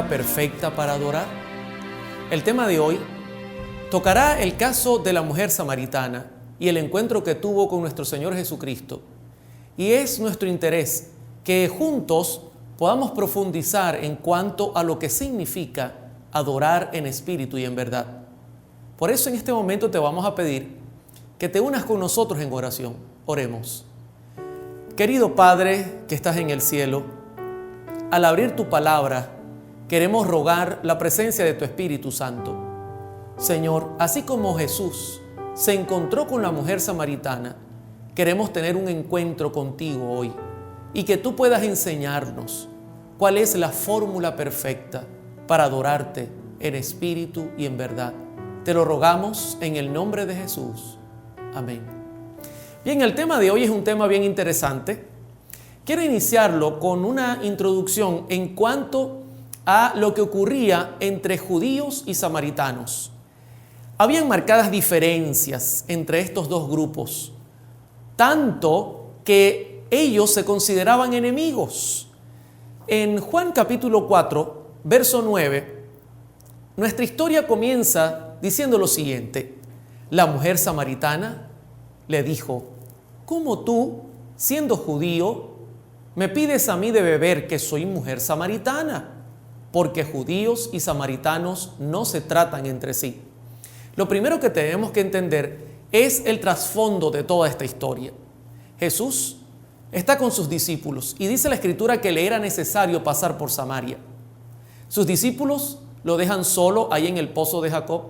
fórmula perfecta para adorar? El tema de hoy tocará el caso de la mujer samaritana y el encuentro que tuvo con nuestro Señor Jesucristo. Y es nuestro interés que juntos podamos profundizar en cuanto a lo que significa adorar en espíritu y en verdad. Por eso en este momento te vamos a pedir que te unas con nosotros en oración. Oremos. Querido Padre que estás en el cielo, al abrir tu palabra, queremos rogar la presencia de tu Espíritu Santo. Señor, así como Jesús se encontró con la mujer samaritana, queremos tener un encuentro contigo hoy y que tú puedas enseñarnos cuál es la fórmula perfecta para adorarte en espíritu y en verdad. Te lo rogamos en el nombre de Jesús. Amén. Bien, el tema de hoy es un tema bien interesante. Quiero iniciarlo con una introducción en cuanto a lo que ocurría entre judíos y samaritanos. Habían marcadas diferencias entre estos dos grupos, tanto que ellos se consideraban enemigos. En Juan capítulo 4, verso 9, nuestra historia comienza diciendo lo siguiente: la mujer samaritana le dijo: ¿cómo tú, siendo judío, me pides a mí de beber que soy mujer samaritana? Porque judíos y samaritanos no se tratan entre sí. Lo primero que tenemos que entender es el trasfondo de toda esta historia. Jesús está con sus discípulos y dice la Escritura que le era necesario pasar por Samaria. Sus discípulos lo dejan solo ahí en el pozo de Jacob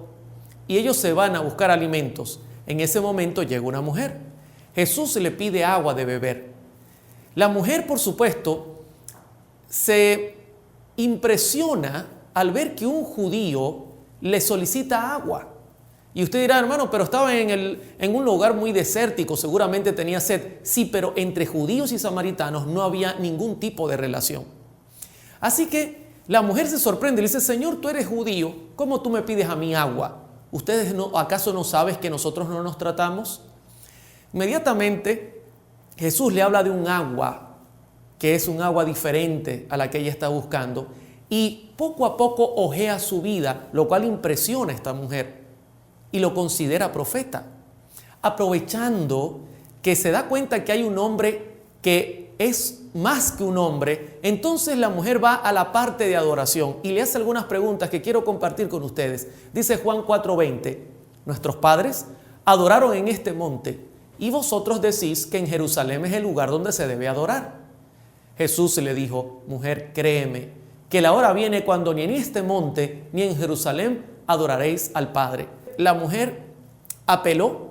y ellos se van a buscar alimentos. En ese momento llega una mujer. Jesús le pide agua de beber. La mujer, por supuesto, se impresiona al ver que un judío le solicita agua. Y usted dirá: hermano, pero estaba en un lugar muy desértico, seguramente tenía sed. Sí, pero entre judíos y samaritanos no había ningún tipo de relación. Así que la mujer se sorprende y le dice: Señor, tú eres judío, ¿cómo tú me pides a mí agua? ¿Ustedes acaso no saben que nosotros no nos tratamos? Inmediatamente Jesús le habla de un agua, que es un agua diferente a la que ella está buscando, y poco a poco ojea su vida, lo cual impresiona a esta mujer y lo considera profeta. Aprovechando que se da cuenta que hay un hombre que es más que un hombre, entonces la mujer va a la parte de adoración y le hace algunas preguntas que quiero compartir con ustedes. Dice Juan 4:20, nuestros padres adoraron en este monte y vosotros decís que en Jerusalén es el lugar donde se debe adorar. Jesús le dijo: mujer, créeme que la hora viene cuando ni en este monte ni en Jerusalén adoraréis al Padre. La mujer apeló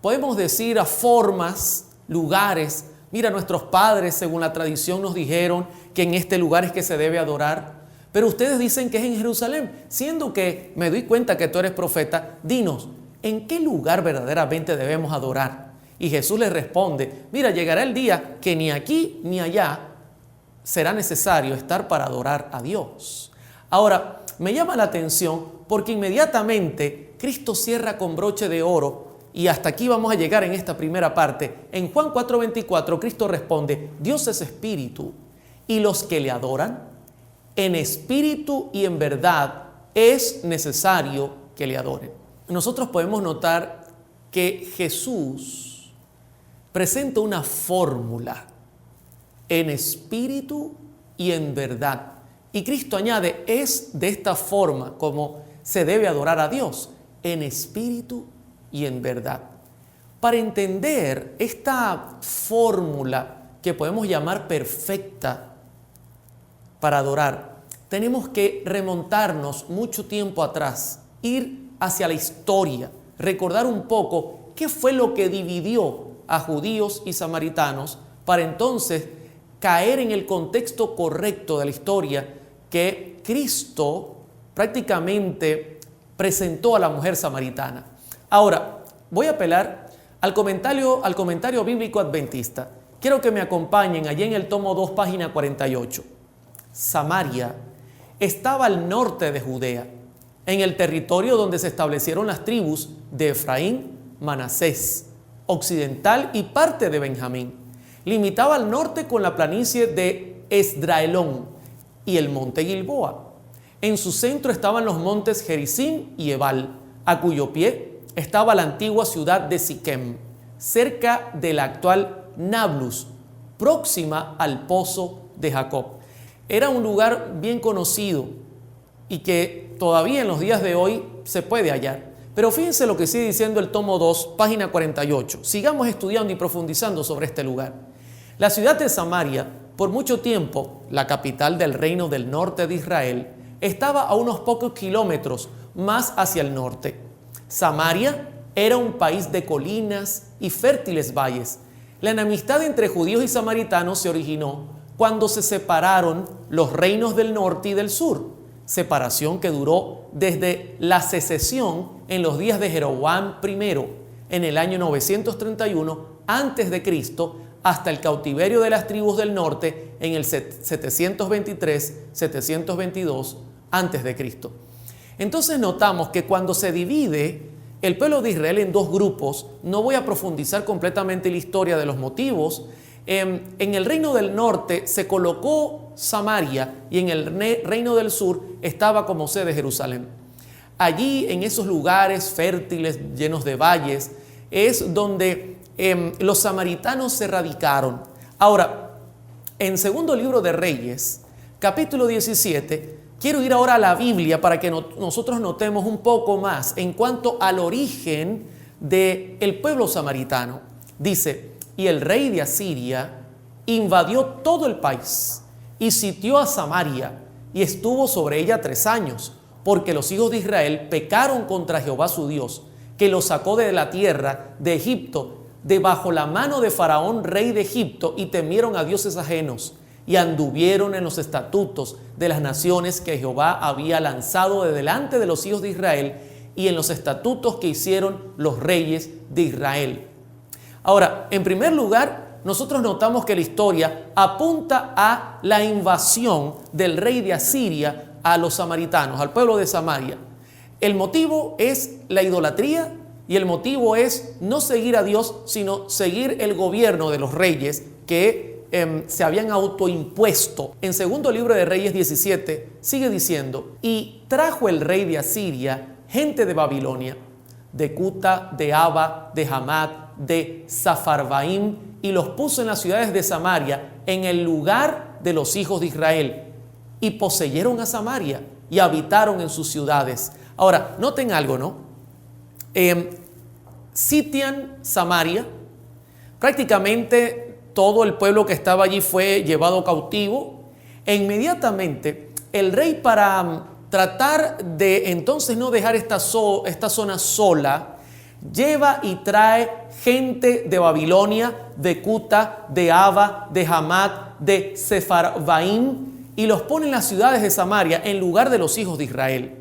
podemos decir, a formas, lugares. Mira, nuestros padres, según la tradición, nos dijeron que en este lugar es que se debe adorar, pero ustedes dicen que es en Jerusalén. Siendo que me doy cuenta que tú eres profeta, dinos, ¿en qué lugar verdaderamente debemos adorar? Y Jesús les responde: mira, llegará el día que ni aquí ni allá será necesario estar para adorar a Dios. Ahora, me llama la atención porque inmediatamente Cristo cierra con broche de oro, y hasta aquí vamos a llegar en esta primera parte. En Juan 4:24 Cristo responde: Dios es espíritu, y los que le adoran en espíritu y en verdad es necesario que le adoren. Nosotros podemos notar que Jesús presenta una fórmula: en espíritu y en verdad. Y Cristo añade: es de esta forma como se debe adorar a Dios, en espíritu y en verdad. Para entender esta fórmula que podemos llamar perfecta para adorar, tenemos que remontarnos mucho tiempo atrás, ir hacia la historia, recordar un poco qué fue lo que dividió a judíos y samaritanos, para entonces caer en el contexto correcto de la historia que Cristo prácticamente presentó a la mujer samaritana. Ahora, voy a apelar al comentario bíblico adventista. Quiero que me acompañen allí en el tomo 2, página 48. Samaria estaba al norte de Judea, en el territorio donde se establecieron las tribus de Efraín, Manasés, occidental y parte de Benjamín. Limitaba al norte con la planicie de Esdraelón y el monte Gilboa. En su centro estaban los montes Gerizim y Ebal, a cuyo pie estaba la antigua ciudad de Siquem, cerca de la actual Nablus, próxima al pozo de Jacob. Era un lugar bien conocido y que todavía en los días de hoy se puede hallar. Pero fíjense lo que sigue diciendo el tomo 2, página 48. Sigamos estudiando y profundizando sobre este lugar. La ciudad de Samaria, por mucho tiempo, la capital del reino del norte de Israel, estaba a unos pocos kilómetros más hacia el norte. Samaria era un país de colinas y fértiles valles. La enemistad entre judíos y samaritanos se originó cuando se separaron los reinos del norte y del sur, separación que duró desde la secesión en los días de Jeroboam I en el año 931 a.C. hasta el cautiverio de las tribus del norte en el 723-722 a.C. Entonces notamos que cuando se divide el pueblo de Israel en dos grupos, no voy a profundizar completamente la historia de los motivos. En el reino del norte se colocó Samaria y en el reino del sur estaba como sede Jerusalén. Allí, en esos lugares fértiles, llenos de valles, es donde los samaritanos se radicaron. Ahora, en segundo libro de Reyes, capítulo 17, quiero ir ahora a la Biblia para que nosotros notemos un poco más en cuanto al origen del pueblo samaritano. Dice: y el rey de Asiria invadió todo el país y sitió a Samaria y estuvo sobre ella 3 años, porque los hijos de Israel pecaron contra Jehová su Dios, que los sacó de la tierra de Egipto, de bajo la mano de Faraón, rey de Egipto, y temieron a dioses ajenos, y anduvieron en los estatutos de las naciones que Jehová había lanzado de delante de los hijos de Israel, y en los estatutos que hicieron los reyes de Israel. Ahora, en primer lugar, nosotros notamos que la historia apunta a la invasión del rey de Asiria a los samaritanos, al pueblo de Samaria. El motivo es la idolatría y el motivo es no seguir a Dios, sino seguir el gobierno de los reyes que se habían autoimpuesto. En segundo libro de Reyes 17 sigue diciendo: y trajo el rey de Asiria gente de Babilonia, de Cuta, de Aba, de Hamat, de Safarvaim, y los puso en las ciudades de Samaria, en el lugar de los hijos de Israel, y poseyeron a Samaria y habitaron en sus ciudades. Ahora, noten algo, ¿no? Sitian Samaria, prácticamente todo el pueblo que estaba allí fue llevado cautivo, e inmediatamente el rey, para tratar de entonces no dejar esta zona sola, lleva y trae gente de Babilonia, de Cuta, de Aba, de Hamat, de Sefarvaim, y los pone en las ciudades de Samaria en lugar de los hijos de Israel.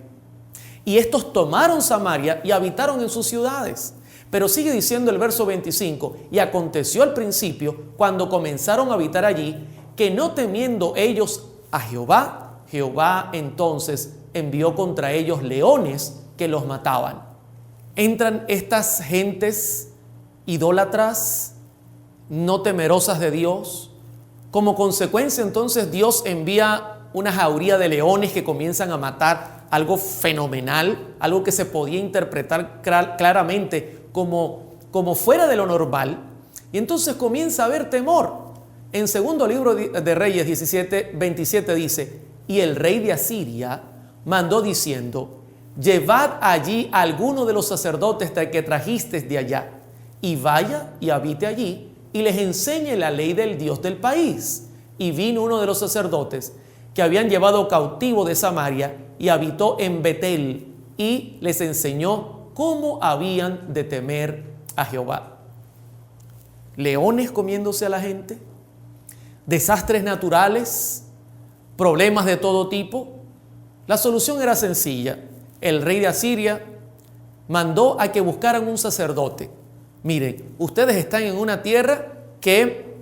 Y estos tomaron Samaria y habitaron en sus ciudades. Pero sigue diciendo el verso 25: y aconteció al principio, cuando comenzaron a habitar allí, que no temiendo ellos a Jehová, Jehová entonces envió contra ellos leones que los mataban. Entran estas gentes idólatras, no temerosas de Dios. Como consecuencia, entonces, Dios envía una jauría de leones que comienzan a matar, algo fenomenal, algo que se podía interpretar claramente como fuera de lo normal. Y entonces comienza a haber temor. En segundo libro de Reyes 17, 27 dice: y el rey de Asiria mandó diciendo: llevad allí a alguno de los sacerdotes que trajisteis de allá, y vaya y habite allí, y les enseñe la ley del Dios del país. Y vino uno de los sacerdotes que habían llevado cautivo de Samaria y habitó en Betel, y les enseñó cómo habían de temer a Jehová. Leones comiéndose a la gente, desastres naturales, problemas de todo tipo. La solución era sencilla. El rey de Asiria mandó a que buscaran un sacerdote. Miren, ustedes están en una tierra que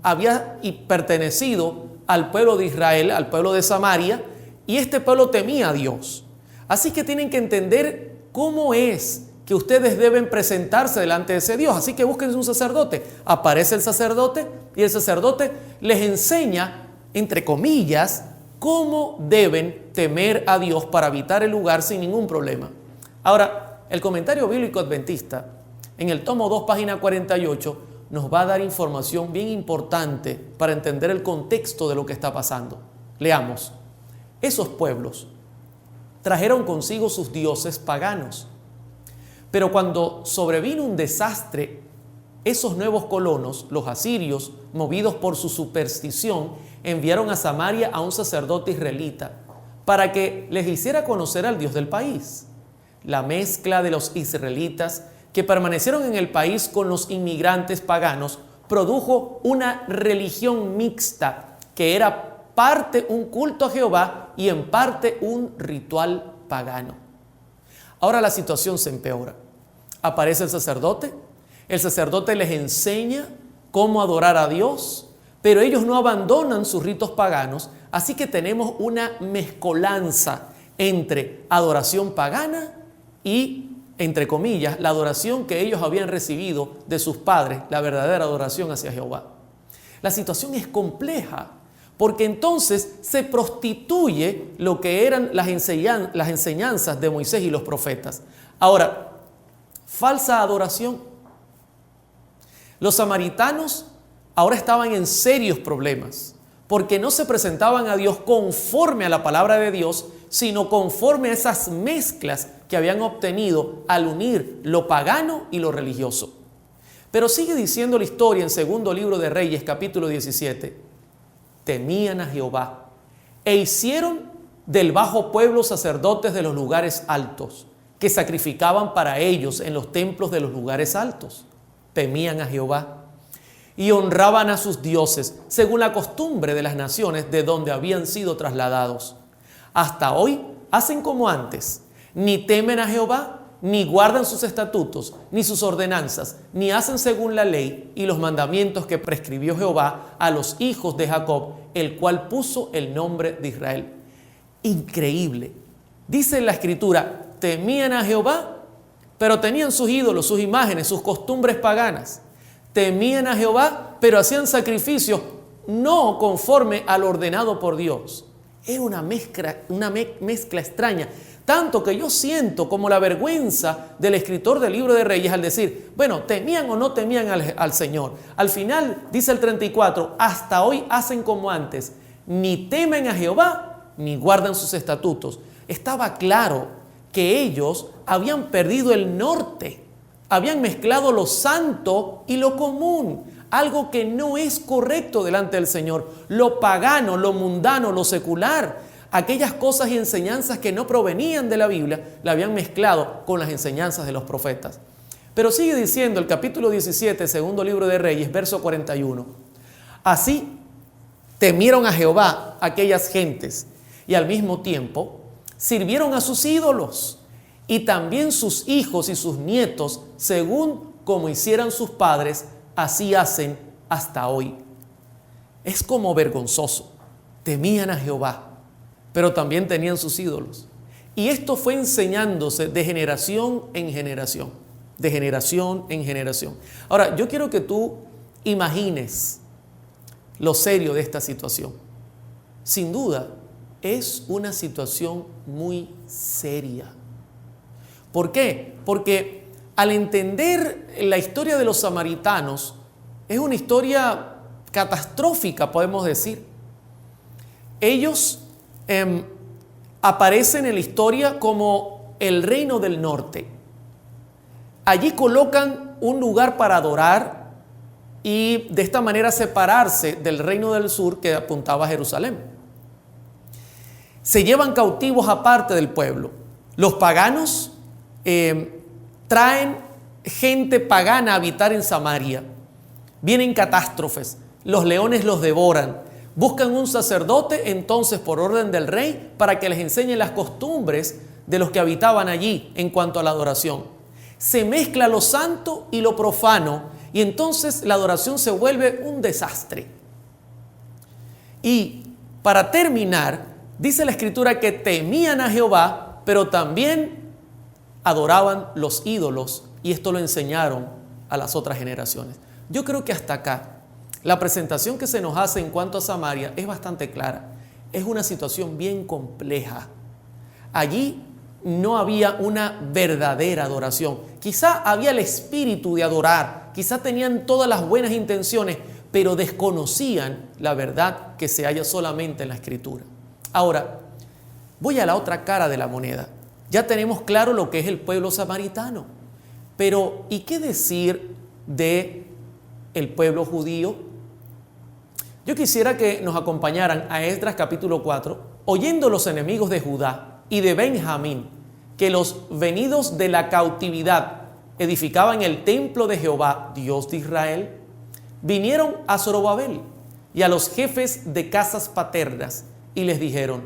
había pertenecido al pueblo de Israel, al pueblo de Samaria, y este pueblo temía a Dios. Así que tienen que entender cómo es que ustedes deben presentarse delante de ese Dios. Así que busquen un sacerdote. Aparece el sacerdote y el sacerdote les enseña, entre comillas, cómo deben temer a Dios para habitar el lugar sin ningún problema. Ahora, el comentario bíblico adventista, en el tomo 2, página 48, nos va a dar información bien importante para entender el contexto de lo que está pasando. Leamos. Esos pueblos trajeron consigo sus dioses paganos, pero cuando sobrevino un desastre, esos nuevos colonos, los asirios, movidos por su superstición, enviaron a Samaria a un sacerdote israelita para que les hiciera conocer al Dios del país. La mezcla de los israelitas que permanecieron en el país con los inmigrantes paganos produjo una religión mixta que era parte un culto a Jehová y en parte un ritual pagano. Ahora la situación se empeora. Aparece el sacerdote les enseña cómo adorar a Dios, pero ellos no abandonan sus ritos paganos, así que tenemos una mezcolanza entre adoración pagana y, entre comillas, la adoración que ellos habían recibido de sus padres, la verdadera adoración hacia Jehová. La situación es compleja, porque entonces se prostituye lo que eran las enseñanzas de Moisés y los profetas. Ahora, falsa adoración. Los samaritanos ahora estaban en serios problemas, porque no se presentaban a Dios conforme a la palabra de Dios, sino conforme a esas mezclas que habían obtenido al unir lo pagano y lo religioso. Pero sigue diciendo la historia en segundo libro de Reyes, capítulo 17. Temían a Jehová e hicieron del bajo pueblo sacerdotes de los lugares altos, que sacrificaban para ellos en los templos de los lugares altos. Temían a Jehová y honraban a sus dioses, según la costumbre de las naciones de donde habían sido trasladados. Hasta hoy hacen como antes, ni temen a Jehová, ni guardan sus estatutos, ni sus ordenanzas, ni hacen según la ley y los mandamientos que prescribió Jehová a los hijos de Jacob, el cual puso el nombre de Israel. Increíble. Dice en la Escritura, temían a Jehová, pero tenían sus ídolos, sus imágenes, sus costumbres paganas. Temían a Jehová, pero hacían sacrificios no conforme al ordenado por Dios. Era una mezcla extraña. Tanto que yo siento como la vergüenza del escritor del libro de Reyes al decir, bueno, temían o no temían al Señor. Al final, dice el 34, hasta hoy hacen como antes, ni temen a Jehová, ni guardan sus estatutos. Estaba claro que ellos habían perdido el norte, habían mezclado lo santo y lo común, algo que no es correcto delante del Señor. Lo pagano, lo mundano, lo secular, aquellas cosas y enseñanzas que no provenían de la Biblia, la habían mezclado con las enseñanzas de los profetas. Pero sigue diciendo el capítulo 17, segundo libro de Reyes, verso 41. Así temieron a Jehová aquellas gentes y al mismo tiempo sirvieron a sus ídolos y también sus hijos y sus nietos, según como hicieran sus padres, así hacen hasta hoy. Es como vergonzoso. Temían a Jehová, pero también tenían sus ídolos. Y esto fue enseñándose de generación en generación, de generación en generación. Ahora, yo quiero que tú imagines lo serio de esta situación. Sin duda, es una situación muy seria. ¿Por qué? Porque al entender la historia de los samaritanos, es una historia catastrófica, podemos decir. Ellos aparecen en la historia como el reino del norte. Allí colocan un lugar para adorar y de esta manera separarse del reino del sur que apuntaba a Jerusalén. Se llevan cautivos aparte del pueblo. Los paganos traen gente pagana a habitar en Samaria. Vienen catástrofes, los leones los devoran. Buscan un sacerdote entonces por orden del rey para que les enseñe las costumbres de los que habitaban allí en cuanto a la adoración. Se mezcla lo santo y lo profano y entonces la adoración se vuelve un desastre. Y para terminar, dice la Escritura que temían a Jehová, pero también adoraban los ídolos y esto lo enseñaron a las otras generaciones. Yo creo que hasta acá la presentación que se nos hace en cuanto a Samaria es bastante clara. es una situación bien compleja. Allí no había una verdadera adoración. Quizá había el espíritu de adorar, quizá tenían todas las buenas intenciones, pero desconocían la verdad que se halla solamente en la Escritura. Ahora, voy a la otra cara de la moneda. Ya tenemos claro lo que es el pueblo samaritano, pero ¿y qué decir de el pueblo judío? Yo quisiera que nos acompañaran a Esdras capítulo 4, oyendo los enemigos de Judá y de Benjamín, que los venidos de la cautividad edificaban el templo de Jehová, Dios de Israel, vinieron a Zorobabel y a los jefes de casas paternas y les dijeron: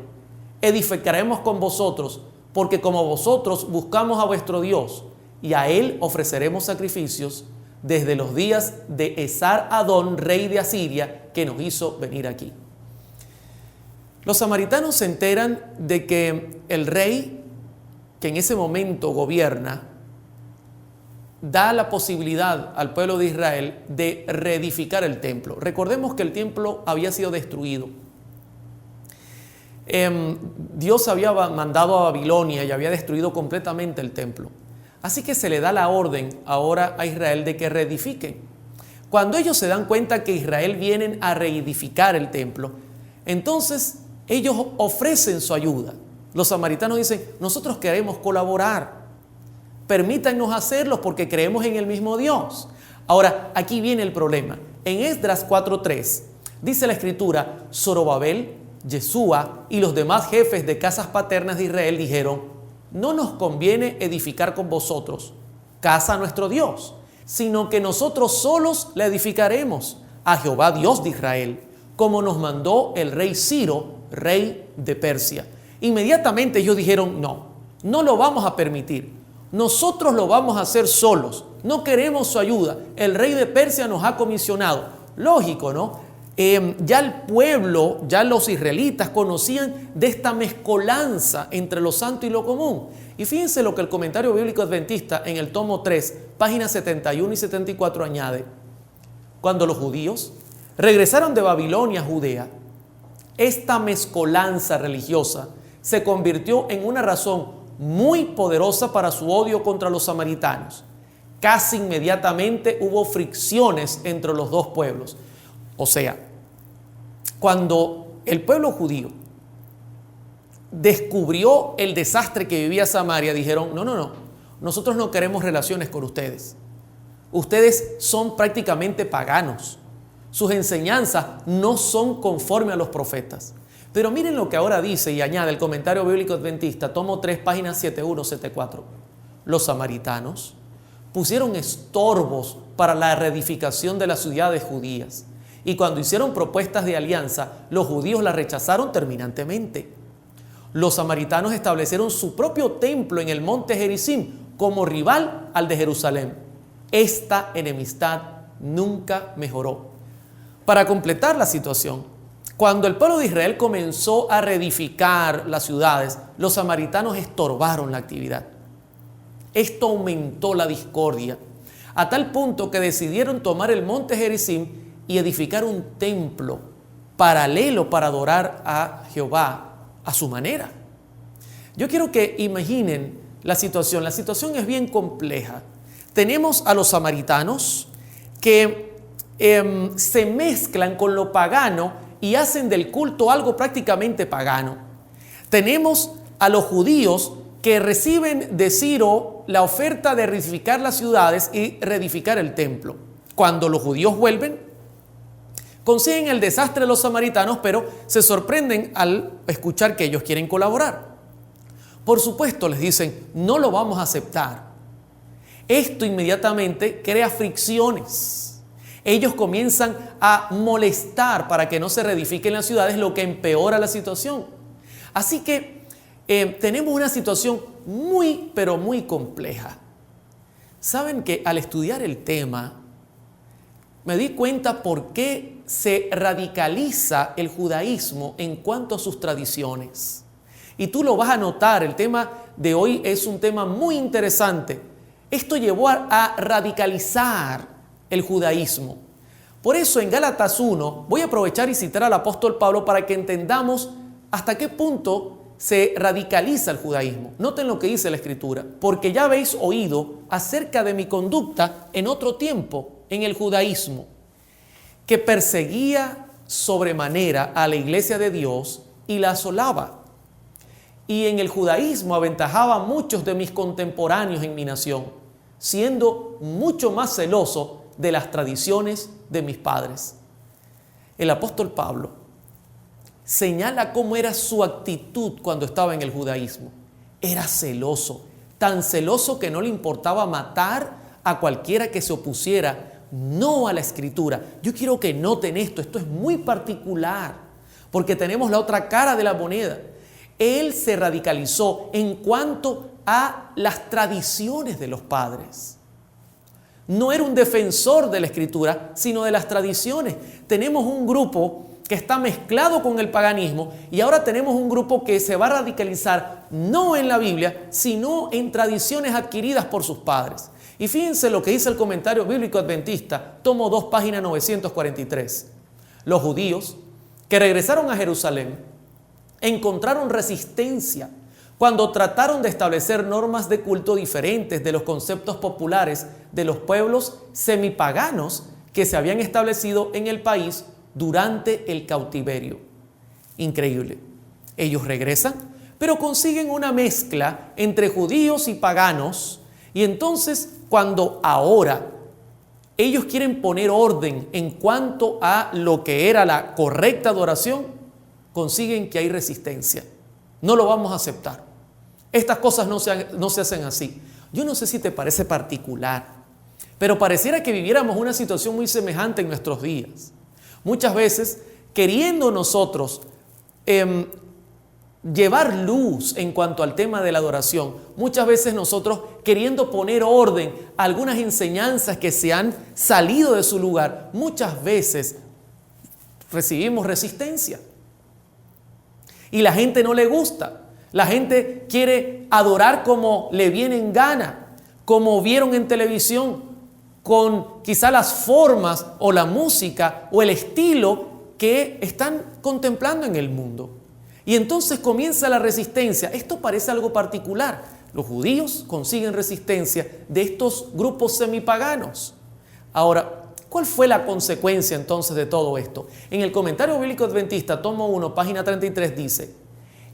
edificaremos con vosotros, porque como vosotros buscamos a vuestro Dios, y a él ofreceremos sacrificios desde los días de Esar-Adón, rey de Asiria, que nos hizo venir aquí. Los samaritanos se enteran de que el rey que en ese momento gobierna da la posibilidad al pueblo de Israel de reedificar el templo. Recordemos que el templo había sido destruido. Dios había mandado a Babilonia y había destruido completamente el templo. Así que se le da la orden ahora a Israel de que reedifiquen. Cuando ellos se dan cuenta que Israel vienen a reedificar el templo, entonces ellos ofrecen su ayuda. Los samaritanos dicen: nosotros queremos colaborar, permítanos hacerlo porque creemos en el mismo Dios. Ahora, aquí viene el problema. En Esdras 4:3 dice la Escritura: Zorobabel, Yesúa y los demás jefes de casas paternas de Israel dijeron: no nos conviene edificar con vosotros casa a nuestro Dios, sino que nosotros solos la edificaremos a Jehová Dios de Israel, como nos mandó el rey Ciro, rey de Persia. Inmediatamente ellos dijeron: no lo vamos a permitir, nosotros lo vamos a hacer solos, no queremos su ayuda, el rey de Persia nos ha comisionado. Lógico, ¿no? Ya el pueblo, ya los israelitas conocían de esta mezcolanza entre lo santo y lo común. Y fíjense lo que el Comentario Bíblico Adventista en el tomo 3, páginas 71 y 74 añade: cuando los judíos regresaron de Babilonia a Judea, esta mezcolanza religiosa se convirtió en una razón muy poderosa para su odio contra los samaritanos. Casi inmediatamente hubo fricciones entre los dos pueblos. O sea, cuando el pueblo judío descubrió el desastre que vivía Samaria, dijeron: no, nosotros no queremos relaciones con ustedes. Ustedes son prácticamente paganos. Sus enseñanzas no son conforme a los profetas. Pero miren lo que ahora dice y añade el Comentario Bíblico Adventista, tomo 3, páginas 71, 74. Los samaritanos pusieron estorbos para la reedificación de las ciudades judías. Y cuando hicieron propuestas de alianza, los judíos las rechazaron terminantemente. Los samaritanos establecieron su propio templo en el monte Gerizim como rival al de Jerusalén. Esta enemistad nunca mejoró. Para completar la situación, cuando el pueblo de Israel comenzó a reedificar las ciudades, los samaritanos estorbaron la actividad. Esto aumentó la discordia, a tal punto que decidieron tomar el monte Gerizim y edificar un templo paralelo para adorar a Jehová a su manera. Yo quiero que imaginen la situación. La situación es bien compleja. Tenemos a los samaritanos que se mezclan con lo pagano y hacen del culto algo prácticamente pagano. Tenemos a los judíos que reciben de Ciro la oferta de reedificar las ciudades y reedificar el templo. Cuando los judíos vuelven, consiguen el desastre de los samaritanos, pero se sorprenden al escuchar que ellos quieren colaborar. Por supuesto, les dicen: no lo vamos a aceptar. Esto inmediatamente crea fricciones. Ellos comienzan a molestar para que no se reedifiquen las ciudades, lo que empeora la situación. Así que tenemos una situación muy, pero muy compleja. Saben que al estudiar el tema, me di cuenta por qué se radicaliza el judaísmo en cuanto a sus tradiciones. Y tú lo vas a notar, el tema de hoy es un tema muy interesante. Esto llevó a radicalizar el judaísmo. Por eso en Gálatas 1, voy a aprovechar y citar al apóstol Pablo para que entendamos hasta qué punto se radicaliza el judaísmo. Noten lo que dice la Escritura: porque ya habéis oído acerca de mi conducta en otro tiempo en el judaísmo, que perseguía sobremanera a la iglesia de Dios y la asolaba. Y en el judaísmo aventajaba a muchos de mis contemporáneos en mi nación, siendo mucho más celoso de las tradiciones de mis padres. El apóstol Pablo señala cómo era su actitud cuando estaba en el judaísmo. Era celoso, tan celoso que no le importaba matar a cualquiera que se opusiera no a la Escritura. Yo quiero que noten esto es muy particular, porque tenemos la otra cara de la moneda. Él se radicalizó en cuanto a las tradiciones de los padres. No era un defensor de la Escritura, sino de las tradiciones. Tenemos un grupo que está mezclado con el paganismo y ahora tenemos un grupo que se va a radicalizar no en la Biblia, sino en tradiciones adquiridas por sus padres. Y fíjense lo que dice el Comentario Bíblico Adventista, tomo 2, página 943. Los judíos que regresaron a Jerusalén encontraron resistencia cuando trataron de establecer normas de culto diferentes de los conceptos populares de los pueblos semipaganos que se habían establecido en el país durante el cautiverio. Increíble. Ellos regresan, pero consiguen una mezcla entre judíos y paganos, y entonces cuando ahora ellos quieren poner orden en cuanto a lo que era la correcta adoración, consiguen que hay resistencia. No lo vamos a aceptar. Estas cosas no se hacen así. Yo no sé si te parece particular, pero pareciera que viviéramos una situación muy semejante en nuestros días. Muchas veces, queriendo nosotros llevar luz en cuanto al tema de la adoración, muchas veces nosotros queriendo poner orden a algunas enseñanzas que se han salido de su lugar, muchas veces recibimos resistencia. Y la gente no le gusta. La gente quiere adorar como le viene en gana, como vieron en televisión, con quizá las formas o la música o el estilo que están contemplando en el mundo. Y entonces comienza la resistencia. Esto parece algo particular. Los judíos consiguen resistencia de estos grupos semipaganos. Ahora, ¿cuál fue la consecuencia entonces de todo esto? En el Comentario Bíblico Adventista, tomo 1, página 33, dice: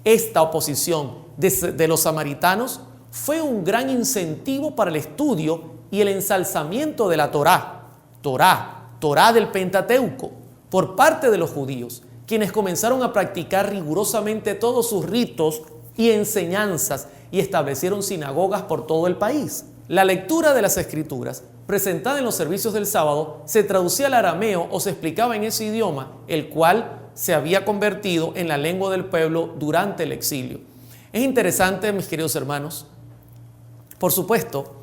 esta oposición de los samaritanos fue un gran incentivo para el estudio y el ensalzamiento de la Torá del Pentateuco, por parte de los judíos, quienes comenzaron a practicar rigurosamente todos sus ritos y enseñanzas y establecieron sinagogas por todo el país. La lectura de las Escrituras, presentada en los servicios del sábado, se traducía al arameo o se explicaba en ese idioma, el cual se había convertido en la lengua del pueblo durante el exilio. Es interesante, mis queridos hermanos, por supuesto,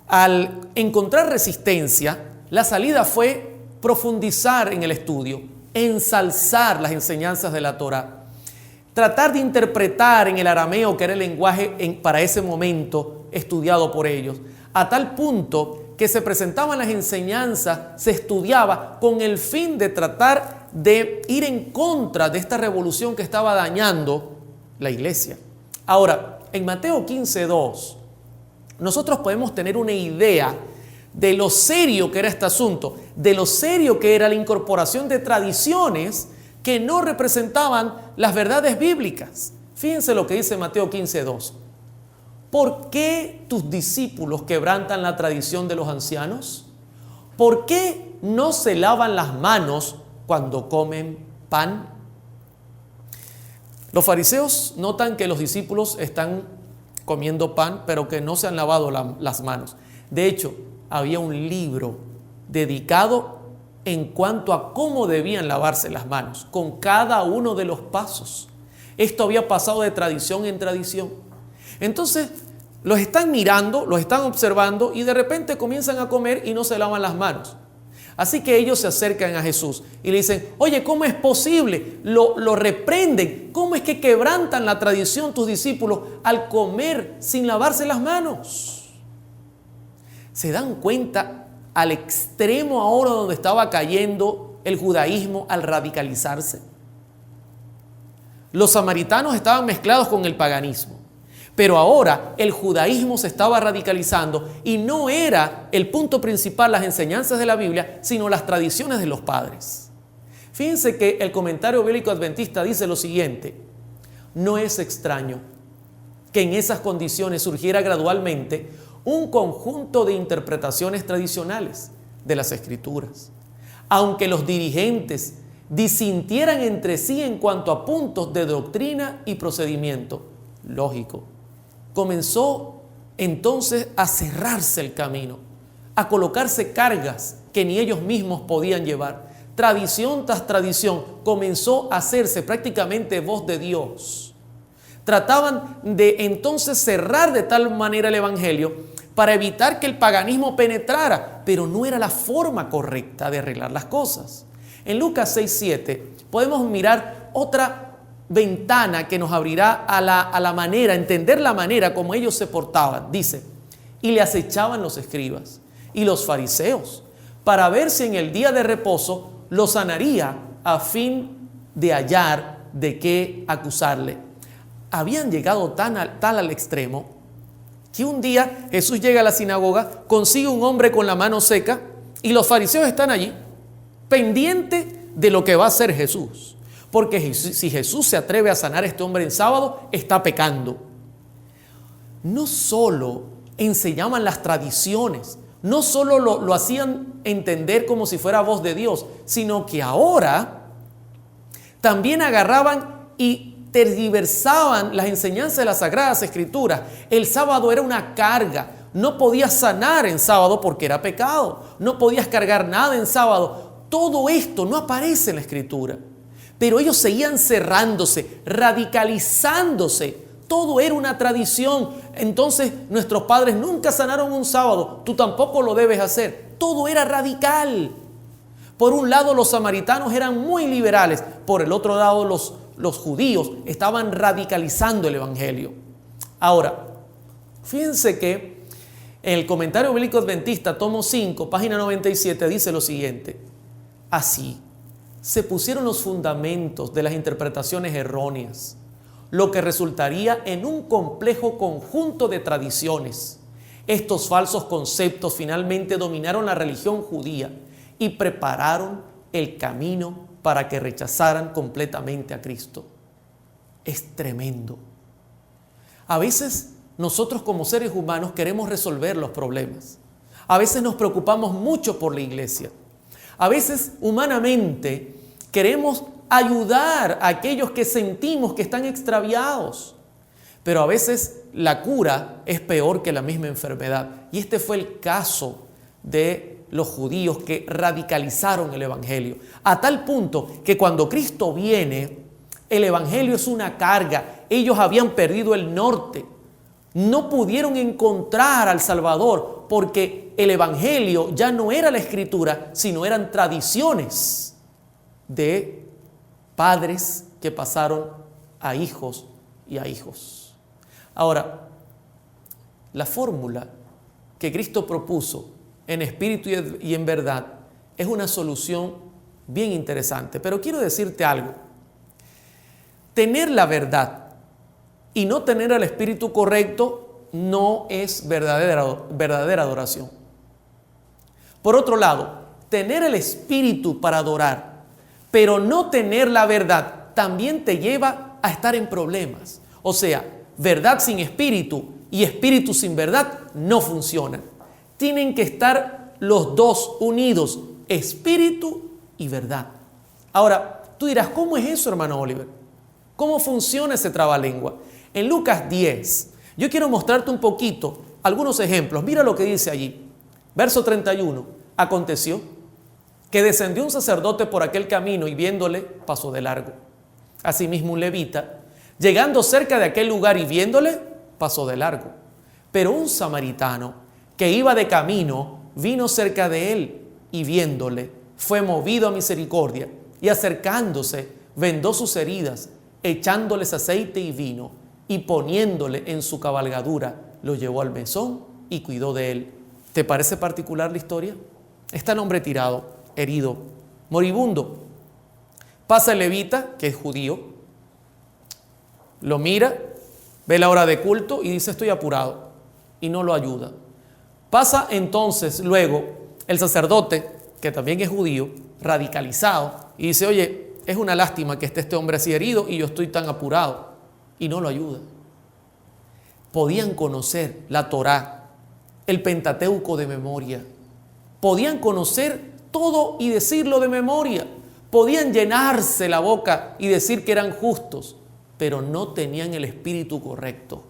al encontrar resistencia, la salida fue profundizar en el estudio, ensalzar las enseñanzas de la Torá, tratar de interpretar en el arameo, que era el lenguaje para ese momento estudiado por ellos, a tal punto que se presentaban las enseñanzas, se estudiaba con el fin de tratar de ir en contra de esta revolución que estaba dañando la iglesia. Ahora, en Mateo 15:2, nosotros podemos tener una idea de lo serio que era este asunto, de lo serio que era la incorporación de tradiciones que no representaban las verdades bíblicas. Fíjense lo que dice Mateo 15:2. ¿Por qué tus discípulos quebrantan la tradición de los ancianos? ¿Por qué no se lavan las manos cuando comen pan? Los fariseos notan que los discípulos están comiendo pan, pero que no se han lavado las manos. De hecho, había un libro dedicado en cuanto a cómo debían lavarse las manos, con cada uno de los pasos. Esto había pasado de tradición en tradición. Entonces, los están mirando, los están observando y de repente comienzan a comer y no se lavan las manos. Así que ellos se acercan a Jesús y le dicen: oye, ¿cómo es posible? Lo reprenden. ¿Cómo es que quebrantan la tradición tus discípulos al comer sin lavarse las manos? ¿Se dan cuenta al extremo ahora donde estaba cayendo el judaísmo al radicalizarse? Los samaritanos estaban mezclados con el paganismo. Pero ahora el judaísmo se estaba radicalizando y no era el punto principal las enseñanzas de la Biblia, sino las tradiciones de los padres. Fíjense que el comentario bíblico adventista dice lo siguiente: no es extraño que en esas condiciones surgiera gradualmente un conjunto de interpretaciones tradicionales de las Escrituras. Aunque los dirigentes disintieran entre sí en cuanto a puntos de doctrina y procedimiento, lógico, comenzó entonces a cerrarse el camino, a colocarse cargas que ni ellos mismos podían llevar. Tradición tras tradición comenzó a hacerse prácticamente voz de Dios. Trataban de entonces cerrar de tal manera el evangelio para evitar que el paganismo penetrara, pero no era la forma correcta de arreglar las cosas. En Lucas 6:7 podemos mirar otra ventana que nos abrirá a la manera, entender la manera como ellos se portaban. Dice: y le acechaban los escribas y los fariseos para ver si en el día de reposo lo sanaría, a fin de hallar de qué acusarle. Habían llegado tal al extremo que un día Jesús llega a la sinagoga, consigue un hombre con la mano seca y los fariseos están allí pendientes de lo que va a hacer Jesús. Porque si Jesús se atreve a sanar a este hombre en sábado, está pecando. No solo enseñaban las tradiciones, no solo lo hacían entender como si fuera voz de Dios, sino que ahora también agarraban y tergiversaban las enseñanzas de las Sagradas Escrituras. El sábado era una carga. No podías sanar en sábado porque era pecado. No podías cargar nada en sábado. Todo esto no aparece en la Escritura. Pero ellos seguían cerrándose, radicalizándose. Todo era una tradición. Entonces nuestros padres nunca sanaron un sábado. Tú tampoco lo debes hacer. Todo era radical. Por un lado los samaritanos eran muy liberales. Por el otro lado los judíos estaban radicalizando el evangelio. Ahora, fíjense que en el comentario bíblico adventista, tomo 5, página 97, dice lo siguiente: así se pusieron los fundamentos de las interpretaciones erróneas, lo que resultaría en un complejo conjunto de tradiciones. Estos falsos conceptos finalmente dominaron la religión judía y prepararon el camino para que rechazaran completamente a Cristo. Es tremendo. A veces nosotros como seres humanos queremos resolver los problemas. A veces nos preocupamos mucho por la iglesia. A veces humanamente queremos ayudar a aquellos que sentimos que están extraviados. Pero a veces la cura es peor que la misma enfermedad. Y este fue el caso de los judíos que radicalizaron el evangelio. A tal punto que cuando Cristo viene, el evangelio es una carga. Ellos habían perdido el norte. No pudieron encontrar al Salvador porque el evangelio ya no era la escritura, sino eran tradiciones de padres que pasaron a hijos y a hijos. Ahora, la fórmula que Cristo propuso en espíritu y en verdad es una solución bien interesante. Pero quiero decirte algo: tener la verdad y no tener el espíritu correcto no es verdadera adoración. Por otro lado, tener el espíritu para adorar, pero no tener la verdad, también te lleva a estar en problemas. O sea, verdad sin espíritu y espíritu sin verdad no funcionan. Tienen que estar los dos unidos, espíritu y verdad. Ahora, tú dirás, ¿cómo es eso, hermano Oliver? ¿Cómo funciona ese trabalengua? En Lucas 10, yo quiero mostrarte un poquito, algunos ejemplos. Mira lo que dice allí. Verso 31. Aconteció que descendió un sacerdote por aquel camino y viéndole, pasó de largo. Asimismo un levita, llegando cerca de aquel lugar y viéndole, pasó de largo. Pero un samaritano que iba de camino, vino cerca de él y viéndole, fue movido a misericordia y acercándose, vendó sus heridas, echándoles aceite y vino y poniéndole en su cabalgadura, lo llevó al mesón y cuidó de él. ¿Te parece particular la historia? Está el hombre tirado, herido, moribundo. Pasa el levita, que es judío, lo mira, ve la hora de culto y dice estoy apurado y no lo ayuda. Pasa entonces luego el sacerdote, que también es judío, radicalizado, y dice oye, es una lástima que esté este hombre así herido y yo estoy tan apurado, y no lo ayuda. Podían conocer la Torá, el Pentateuco de memoria, podían conocer todo y decirlo de memoria, podían llenarse la boca y decir que eran justos, pero no tenían el espíritu correcto.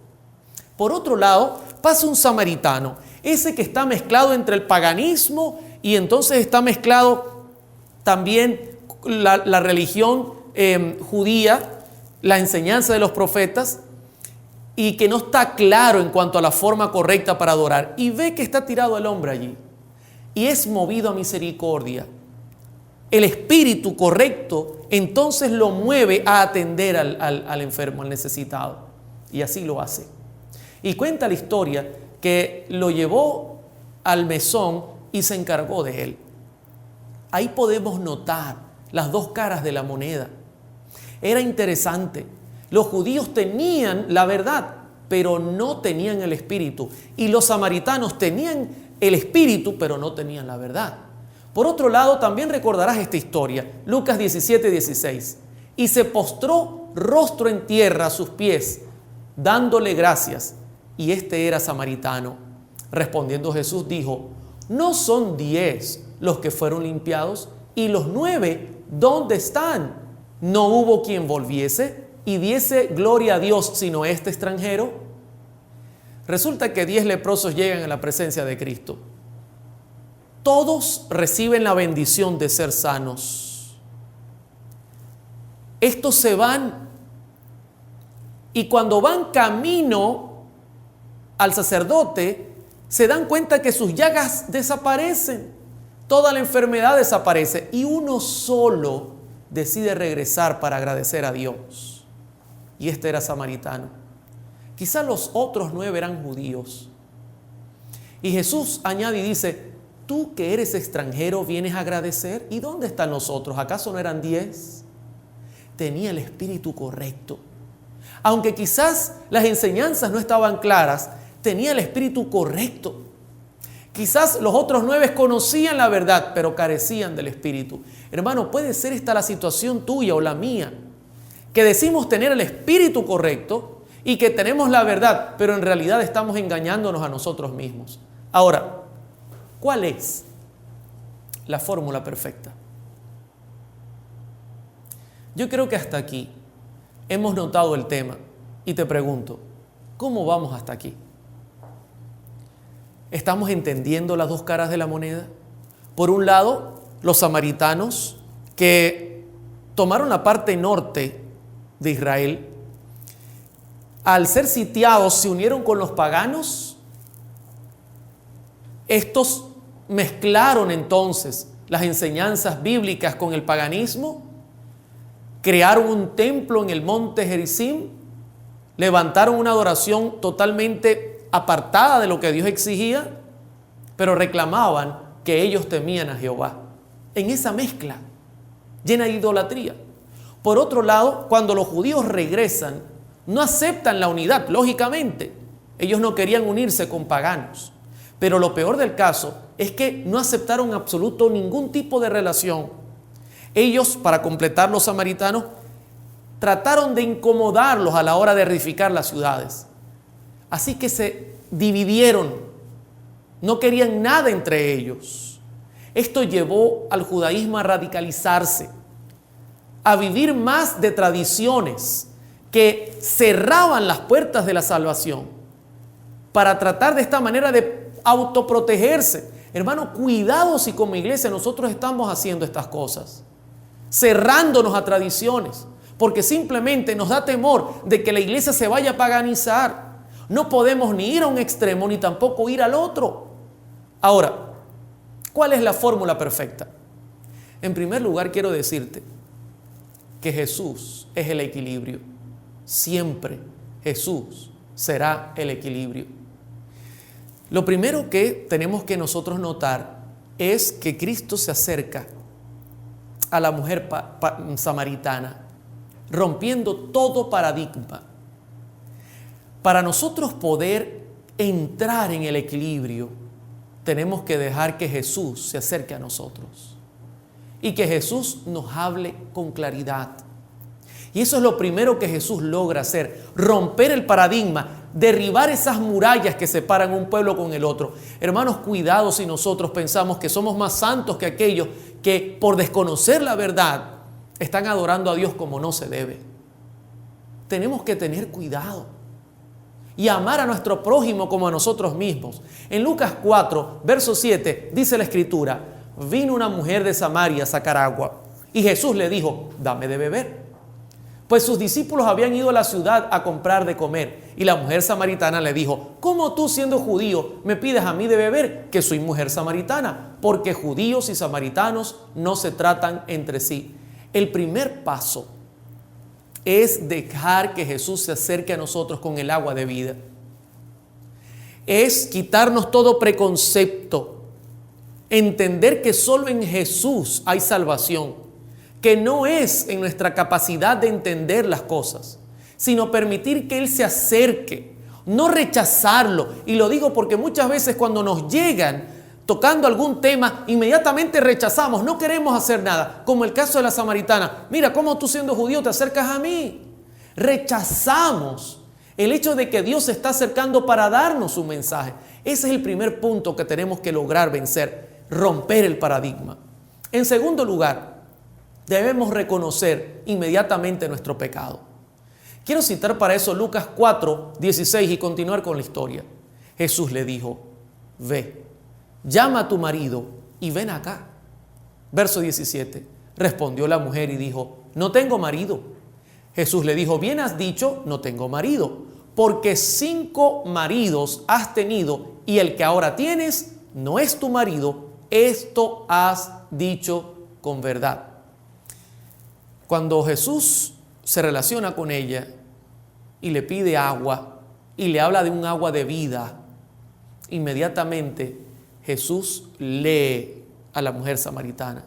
Por otro lado, pasa un samaritano, ese que está mezclado entre el paganismo y entonces está mezclado también la religión judía, la enseñanza de los profetas, y que no está claro en cuanto a la forma correcta para adorar, y ve que está tirado el hombre allí, y es movido a misericordia. El espíritu correcto entonces lo mueve a atender al enfermo, al necesitado, y así lo hace. Y cuenta la historia que lo llevó al mesón y se encargó de él. Ahí podemos notar las dos caras de la moneda. Era interesante. Los judíos tenían la verdad, pero no tenían el espíritu. Y los samaritanos tenían el espíritu, pero no tenían la verdad. Por otro lado, también recordarás esta historia, Lucas 17:16. Y se postró rostro en tierra a sus pies, dándole gracias. Y este era samaritano. Respondiendo Jesús dijo, ¿no son 10 los que fueron limpiados? ¿Y los 9 dónde están? ¿No hubo quien volviese y diese gloria a Dios sino este extranjero? Resulta que 10 leprosos llegan a la presencia de Cristo. Todos reciben la bendición de ser sanos. Estos se van y cuando van camino al sacerdote se dan cuenta que sus llagas desaparecen, toda la enfermedad desaparece y uno solo decide regresar para agradecer a Dios. Y este era samaritano. Quizá los otros 9 eran judíos. Y Jesús añade y dice, tú que eres extranjero vienes a agradecer. ¿Y dónde están los otros? ¿Acaso no eran 10? Tenía el espíritu correcto. Aunque quizás las enseñanzas no estaban claras, tenía el espíritu correcto. Quizás los otros 9 conocían la verdad, pero carecían del espíritu. Hermano, puede ser esta la situación tuya o la mía, que decimos tener el espíritu correcto y que tenemos la verdad, pero en realidad estamos engañándonos a nosotros mismos. Ahora, ¿cuál es la fórmula perfecta? Yo creo que hasta aquí hemos notado el tema y te pregunto, ¿cómo vamos hasta aquí? ¿Estamos entendiendo las dos caras de la moneda? Por un lado, los samaritanos que tomaron la parte norte de Israel, al ser sitiados se unieron con los paganos. Estos mezclaron entonces las enseñanzas bíblicas con el paganismo, crearon un templo en el monte Gerizim, levantaron una adoración totalmente apartada de lo que Dios exigía, pero reclamaban que ellos temían a Jehová. En esa mezcla llena de idolatría. Por otro lado, cuando los judíos regresan, no aceptan la unidad, lógicamente. Ellos no querían unirse con paganos. Pero lo peor del caso es que no aceptaron en absoluto ningún tipo de relación. Ellos, para completar los samaritanos, trataron de incomodarlos a la hora de reedificar las ciudades. Así que se dividieron, no querían nada entre ellos. Esto llevó al judaísmo a radicalizarse, a vivir más de tradiciones que cerraban las puertas de la salvación para tratar de esta manera de autoprotegerse. Hermano, cuidado si como iglesia nosotros estamos haciendo estas cosas, cerrándonos a tradiciones, porque simplemente nos da temor de que la iglesia se vaya a paganizar. No podemos ni ir a un extremo ni tampoco ir al otro. Ahora, ¿cuál es la fórmula perfecta? En primer lugar, quiero decirte que Jesús es el equilibrio. Siempre Jesús será el equilibrio. Lo primero que tenemos que nosotros notar es que Cristo se acerca a la mujer samaritana, rompiendo todo paradigma Para nosotros poder entrar en el equilibrio, tenemos que dejar que Jesús se acerque a nosotros y que Jesús nos hable con claridad. Y eso es lo primero que Jesús logra hacer, romper el paradigma, derribar esas murallas que separan un pueblo con el otro. Hermanos, cuidado si nosotros pensamos que somos más santos que aquellos que por desconocer la verdad están adorando a Dios como no se debe. Tenemos que tener cuidado y amar a nuestro prójimo como a nosotros mismos. En Lucas 4, verso 7, dice la Escritura: vino una mujer de Samaria a sacar agua y Jesús le dijo: dame de beber. Pues sus discípulos habían ido a la ciudad a comprar de comer. Y la mujer samaritana le dijo: ¿cómo tú, siendo judío, me pides a mí de beber, que soy mujer samaritana? Porque judíos y samaritanos no se tratan entre sí. El primer paso es dejar que Jesús se acerque a nosotros con el agua de vida. Es quitarnos todo preconcepto. Entender que solo en Jesús hay salvación. Que no es en nuestra capacidad de entender las cosas, sino permitir que Él se acerque, no rechazarlo. Y lo digo porque muchas veces cuando nos llegan tocando algún tema, inmediatamente rechazamos, no queremos hacer nada, como el caso de la samaritana. Mira, cómo tú, siendo judío, te acercas a mí. Rechazamos el hecho de que Dios se está acercando para darnos un mensaje. Ese es el primer punto que tenemos que lograr vencer, romper el paradigma. En segundo lugar, debemos reconocer inmediatamente nuestro pecado. Quiero citar para eso Lucas 4, 16 y continuar con la historia. Jesús le dijo: ve, llama a tu marido y ven acá. Verso 17. Respondió la mujer y dijo: no tengo marido. Jesús le dijo: bien has dicho, no tengo marido, porque 5 maridos has tenido y el que ahora tienes no es tu marido. Esto has dicho con verdad. Cuando Jesús se relaciona con ella y le pide agua y le habla de un agua de vida, inmediatamente Jesús lee a la mujer samaritana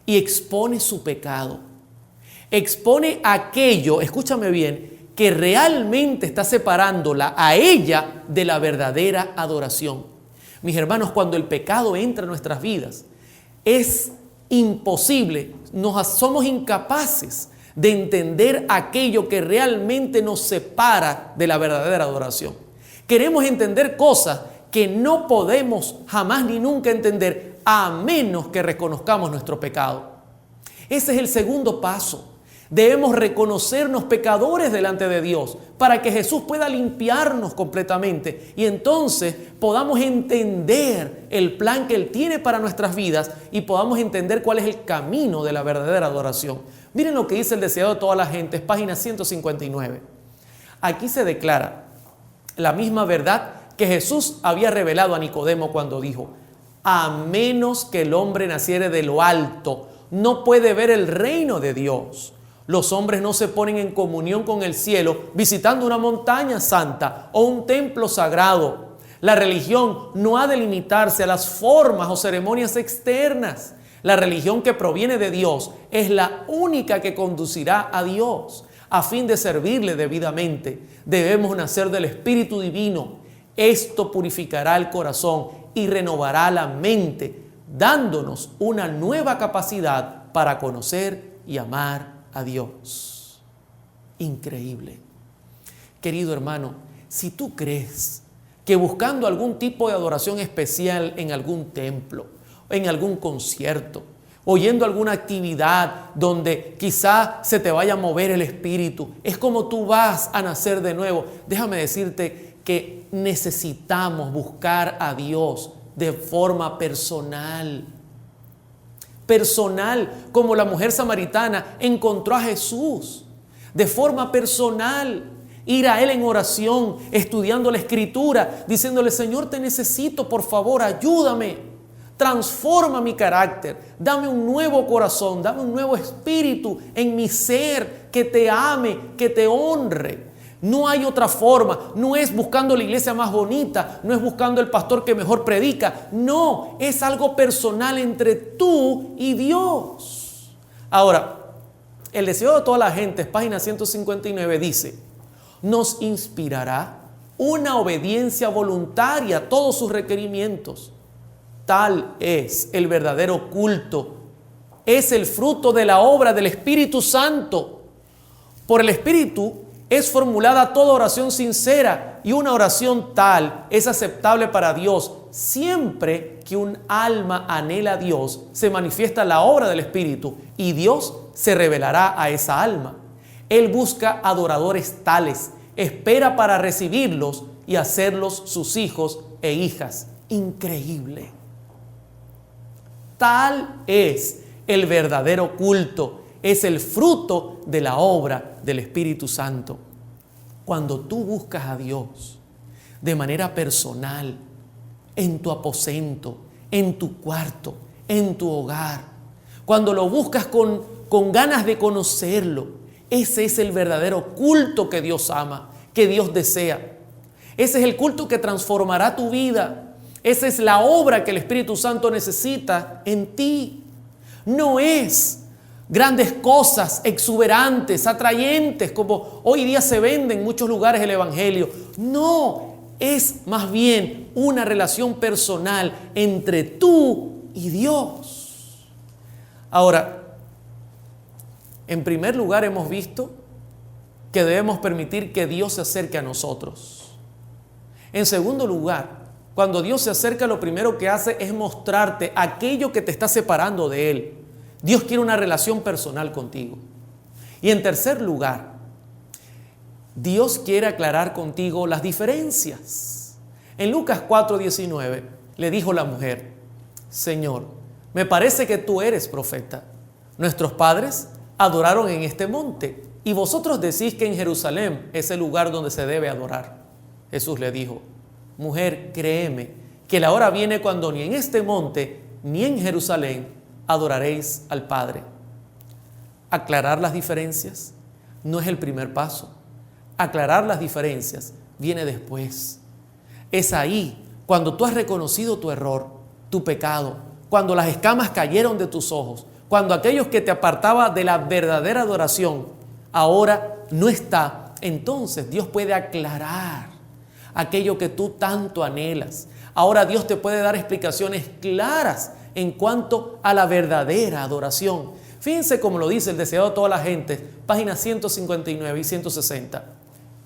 y expone su pecado. Expone aquello, escúchame bien, que realmente está separándola a ella de la verdadera adoración. Mis hermanos, cuando el pecado entra en nuestras vidas, es imposible, somos incapaces de entender aquello que realmente nos separa de la verdadera adoración. Queremos entender cosas que no podemos jamás ni nunca entender a menos que reconozcamos nuestro pecado. Ese es el segundo paso. Debemos reconocernos pecadores delante de Dios para que Jesús pueda limpiarnos completamente y entonces podamos entender el plan que Él tiene para nuestras vidas y podamos entender cuál es el camino de la verdadera adoración. Miren lo que dice el deseado de toda la gente, es página 159. Aquí se declara la misma verdad que Jesús había revelado a Nicodemo cuando dijo: a menos que el hombre naciere de lo alto, no puede ver el reino de Dios. Los hombres no se ponen en comunión con el cielo visitando una montaña santa o un templo sagrado. La religión no ha de limitarse a las formas o ceremonias externas. La religión que proviene de Dios es la única que conducirá a Dios. A fin de servirle debidamente, debemos nacer del Espíritu Divino. Esto purificará el corazón y renovará la mente, dándonos una nueva capacidad para conocer y amar a Dios. Increíble. Querido hermano, si tú crees que buscando algún tipo de adoración especial en algún templo, en algún concierto, oyendo alguna actividad donde quizá se te vaya a mover el espíritu, es como tú vas a nacer de nuevo, déjame decirte que necesitamos buscar a Dios de forma personal. Personal, como la mujer samaritana encontró a Jesús, de forma personal, ir a Él en oración, estudiando la Escritura, diciéndole: Señor, te necesito, por favor, ayúdame, transforma mi carácter, dame un nuevo corazón, dame un nuevo espíritu en mi ser, que te ame, que te honre. No hay otra forma, no es buscando la iglesia más bonita, no es buscando el pastor que mejor predica, no, es algo personal entre tú y Dios. Ahora, el deseo de toda la gente, página 159, dice: nos inspirará una obediencia voluntaria a todos sus requerimientos. Tal es el verdadero culto. Es el fruto de la obra del Espíritu Santo. Por el Espíritu es formulada toda oración sincera, y una oración tal es aceptable para Dios. Siempre que un alma anhela a Dios, se manifiesta la obra del Espíritu y Dios se revelará a esa alma. Él busca adoradores tales, espera para recibirlos y hacerlos sus hijos e hijas. Increíble. Tal es el verdadero culto. Es el fruto de la obra del Espíritu Santo. Cuando tú buscas a Dios de manera personal, en tu aposento, en tu cuarto, en tu hogar, cuando lo buscas con ganas de conocerlo, ese es el verdadero culto que Dios ama, que Dios desea. Ese es el culto que transformará tu vida. Esa es la obra que el Espíritu Santo necesita en ti. No es grandes cosas exuberantes, atrayentes, como hoy día se vende en muchos lugares el Evangelio. No, es más bien una relación personal entre tú y Dios. Ahora, en primer lugar hemos visto que debemos permitir que Dios se acerque a nosotros. En segundo lugar, cuando Dios se acerca, lo primero que hace es mostrarte aquello que te está separando de Él. Dios quiere una relación personal contigo. Y en tercer lugar, Dios quiere aclarar contigo las diferencias. En Lucas 4:19 le dijo la mujer: Señor, me parece que tú eres profeta. Nuestros padres adoraron en este monte y vosotros decís que en Jerusalén es el lugar donde se debe adorar. Jesús le dijo: Mujer, créeme que la hora viene cuando ni en este monte ni en Jerusalén adoraréis al Padre. Aclarar las diferencias no es el primer paso. Aclarar las diferencias viene después. Es ahí cuando tú has reconocido tu error, tu pecado, cuando las escamas cayeron de tus ojos, cuando aquellos que te apartaba de la verdadera adoración ahora no está. Entonces Dios puede aclarar aquello que tú tanto anhelas. Ahora Dios te puede dar explicaciones claras en cuanto a la verdadera adoración. Fíjense cómo lo dice el deseado de toda la gente, páginas 159 y 160.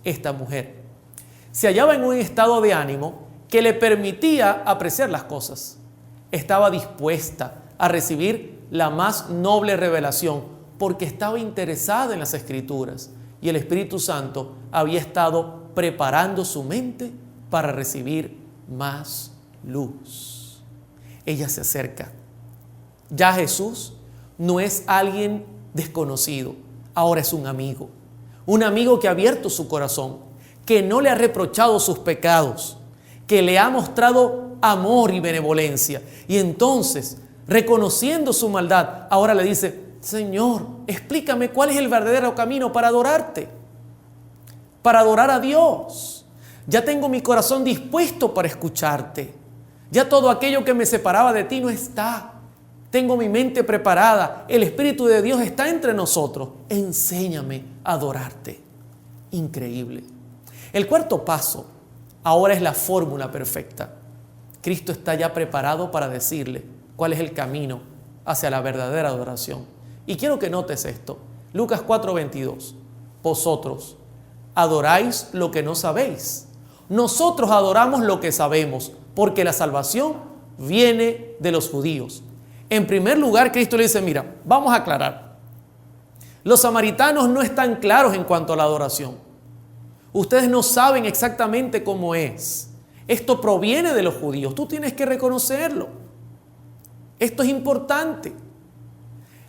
Esta mujer se hallaba en un estado de ánimo que le permitía apreciar las cosas. Estaba dispuesta a recibir la más noble revelación porque estaba interesada en las Escrituras y el Espíritu Santo había estado preparando su mente para recibir más luz. Ella se acerca. Ya Jesús no es alguien desconocido, ahora es un amigo que ha abierto su corazón, que no le ha reprochado sus pecados, que le ha mostrado amor y benevolencia. Y entonces, reconociendo su maldad, ahora le dice: Señor, explícame cuál es el verdadero camino para adorarte, para adorar a Dios. Ya tengo mi corazón dispuesto para escucharte. Ya todo aquello que me separaba de ti no está. Tengo mi mente preparada. El Espíritu de Dios está entre nosotros. Enséñame a adorarte. Increíble. El cuarto paso ahora es la fórmula perfecta. Cristo está ya preparado para decirle cuál es el camino hacia la verdadera adoración. Y quiero que notes esto. Lucas 4:22. Vosotros adoráis lo que no sabéis. Nosotros adoramos lo que sabemos, porque la salvación viene de los judíos. En primer lugar, Cristo le dice: mira, vamos a aclarar. Los samaritanos no están claros en cuanto a la adoración. Ustedes no saben exactamente cómo es. Esto proviene de los judíos. Tú tienes que reconocerlo. Esto es importante.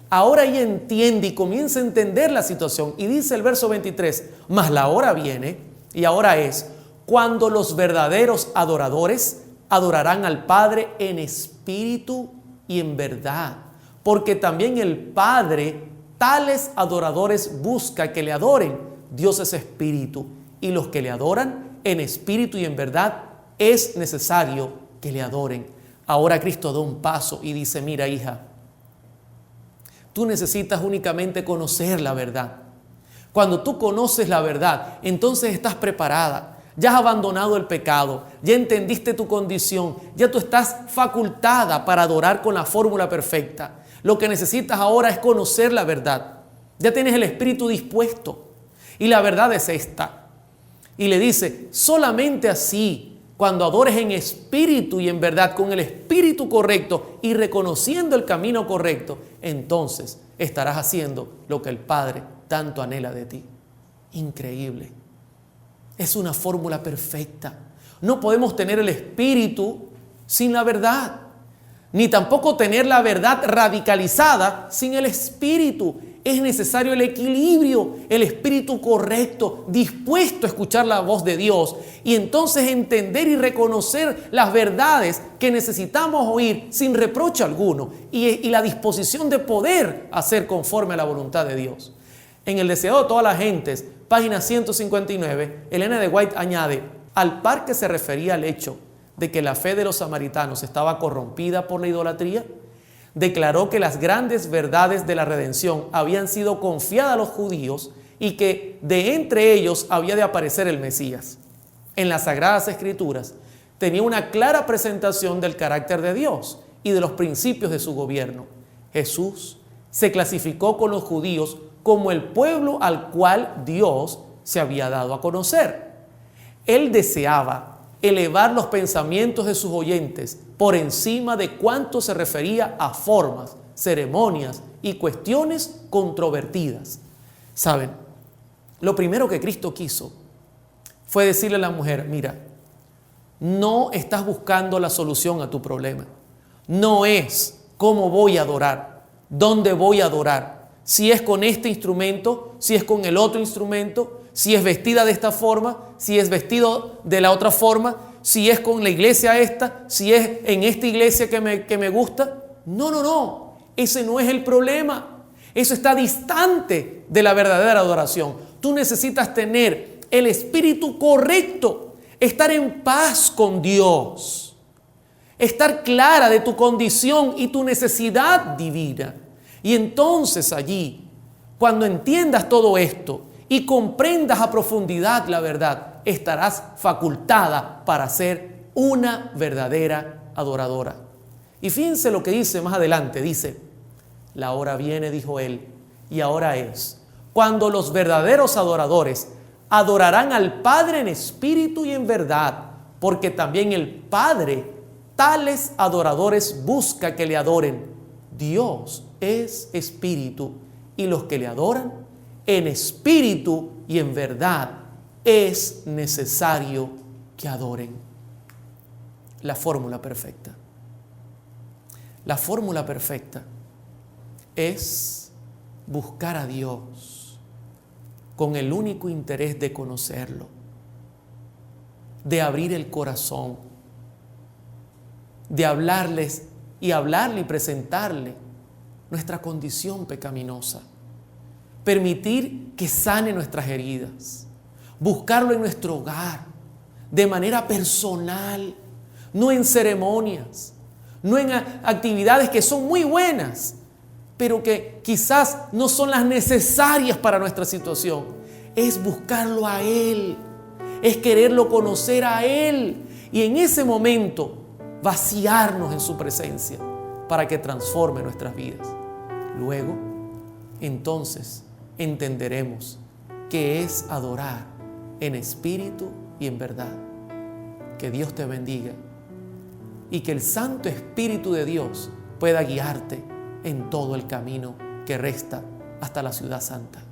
Ahora ella entiende y comienza a entender la situación. Y dice el verso 23, mas la hora viene, y ahora es, cuando los verdaderos adoradores adorarán al Padre en espíritu y en verdad. Porque también el Padre tales adoradores busca que le adoren. Dios es espíritu, y los que le adoran en espíritu y en verdad es necesario que le adoren. Ahora Cristo da un paso y dice: mira, hija, tú necesitas únicamente conocer la verdad. Cuando tú conoces la verdad, entonces estás preparada. Ya has abandonado el pecado, ya entendiste tu condición, ya tú estás facultada para adorar con la fórmula perfecta. Lo que necesitas ahora es conocer la verdad. Ya tienes el espíritu dispuesto y la verdad es esta. Y le dice, solamente así, cuando adores en espíritu y en verdad, con el espíritu correcto y reconociendo el camino correcto, entonces estarás haciendo lo que el Padre tanto anhela de ti. Increíble. Es una fórmula perfecta. No podemos tener el espíritu sin la verdad, ni tampoco tener la verdad radicalizada sin el espíritu. Es necesario el equilibrio, el espíritu correcto, dispuesto a escuchar la voz de Dios y entonces entender y reconocer las verdades que necesitamos oír sin reproche alguno y la disposición de poder hacer conforme a la voluntad de Dios. En El deseado de todas las gentes, página 159, Elena de White añade, al par que se refería al hecho de que la fe de los samaritanos estaba corrompida por la idolatría, declaró que las grandes verdades de la redención habían sido confiadas a los judíos y que de entre ellos había de aparecer el Mesías. En las Sagradas Escrituras tenía una clara presentación del carácter de Dios y de los principios de su gobierno. Jesús se clasificó con los judíos como el pueblo al cual Dios se había dado a conocer. Él deseaba elevar los pensamientos de sus oyentes por encima de cuanto se refería a formas, ceremonias y cuestiones controvertidas. ¿Saben? Lo primero que Cristo quiso fue decirle a la mujer, mira, no estás buscando la solución a tu problema. No es cómo voy a adorar, dónde voy a adorar, si es con este instrumento, si es con el otro instrumento, si es vestida de esta forma, si es vestido de la otra forma, si es con la iglesia esta, si es en esta iglesia que me gusta. No. Ese no es el problema. Eso está distante de la verdadera adoración. Tú necesitas tener el espíritu correcto, estar en paz con Dios, estar clara de tu condición y tu necesidad divina. Y entonces allí, cuando entiendas todo esto y comprendas a profundidad la verdad, estarás facultada para ser una verdadera adoradora. Y fíjense lo que dice más adelante, dice, la hora viene, dijo él, y ahora es, cuando los verdaderos adoradores adorarán al Padre en espíritu y en verdad, porque también el Padre tales adoradores busca que le adoren. Dios es espíritu y los que le adoran en espíritu y en verdad es necesario que adoren. La fórmula perfecta. La fórmula perfecta es buscar a Dios con el único interés de conocerlo, de abrir el corazón, de hablarle y presentarle nuestra condición pecaminosa, permitir que sane nuestras heridas, buscarlo en nuestro hogar, de manera personal, no en ceremonias, no en actividades que son muy buenas, pero que quizás no son las necesarias para nuestra situación. Es buscarlo a Él, es quererlo conocer a Él y en ese momento vaciarnos en su presencia para que transforme nuestras vidas. Luego, entonces, entenderemos qué es adorar en espíritu y en verdad. Que Dios te bendiga y que el Santo Espíritu de Dios pueda guiarte en todo el camino que resta hasta la ciudad santa.